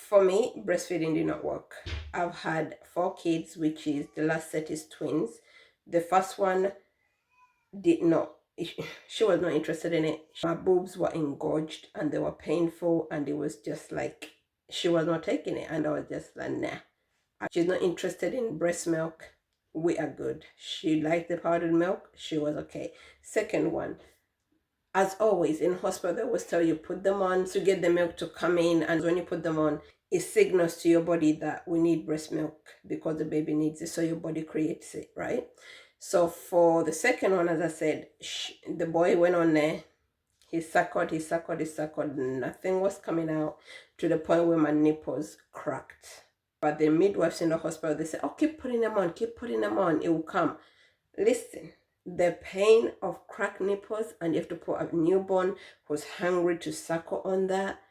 For me, breastfeeding did not work. I've had 4 kids, which is the last set is twins. The first one did not, she was not interested in it. My boobs were engorged and they were painful, and it was just like she was not taking it. And I was just like, nah. She's not interested in breast milk. We are good. She liked the powdered milk. She was okay. Second one, as always in hospital, they always tell you put them on to get the milk to come in, and when you put them on, it signals to your body that we need breast milk because the baby needs it, so your body creates it, right? So for the second one, as I said, the boy went on there. He suckled, nothing was coming out, to the point where my nipples cracked. But the midwives in the hospital, they said, oh, keep putting them on, it will come. Listen, the pain of cracked nipples, and you have to put a newborn who's hungry to suckle on that,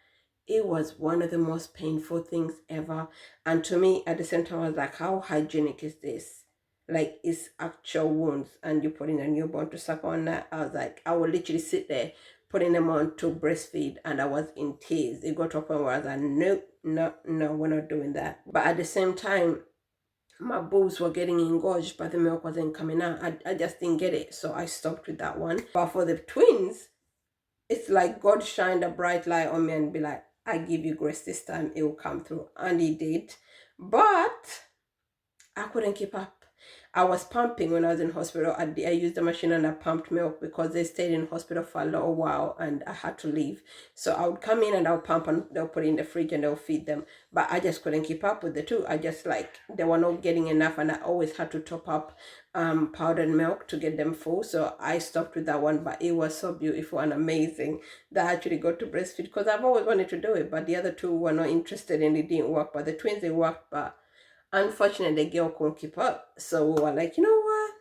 it was one of the most painful things ever. And to me, at the same time, I was like, how hygienic is this? Like, it's actual wounds, and you put in a newborn to suck on that. I was like, I would literally sit there putting them on to breastfeed, and I was in tears. It got to a point where I was like, nope, no, we're not doing that. But at the same time, my boobs were getting engorged, but the milk wasn't coming out. I just didn't get it, so I stopped with that one. But for the twins, it's like God shined a bright light on me and be like, I give you grace this time, it will come through. And he did. But I couldn't keep up. I was pumping when I was in hospital. I used the machine and I pumped milk because they stayed in hospital for a little while and I had to leave. So I would come in and I'll pump and they'll put it in the fridge and they'll feed them. But I just couldn't keep up with the two. I just like, they were not getting enough, and I always had to top up powdered milk to get them full. So I stopped with that one, but it was so beautiful and amazing that I actually got to breastfeed, because I've always wanted to do it, but the other two were not interested and it didn't work. But the twins, they worked, but unfortunately, the girl couldn't keep up. So we were like, you know what?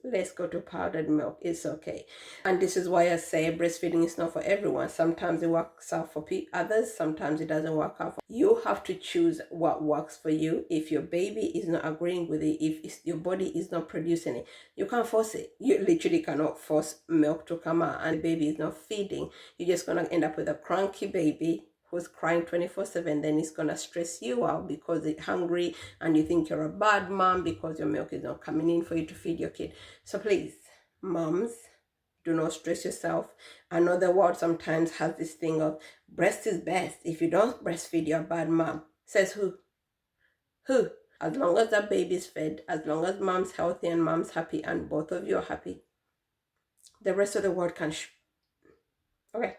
Let's go to powdered milk. It's okay. And this is why I say breastfeeding is not for everyone. Sometimes it works out for others. Sometimes it doesn't work out. You have to choose what works for you. If your baby is not agreeing with it, if your body is not producing it, you can't force it. You literally cannot force milk to come out, and the baby is not feeding. You're just going to end up with a cranky baby who's crying 24/7. Then it's gonna stress you out because it's hungry, and you think you're a bad mom because your milk is not coming in for you to feed your kid. So please, moms, do not stress yourself. I know the world sometimes has this thing of breast is best. If you don't breastfeed, you're a bad mom. Says who? Who? As long as that baby's fed, as long as mom's healthy and mom's happy and both of you are happy, the rest of the world can okay.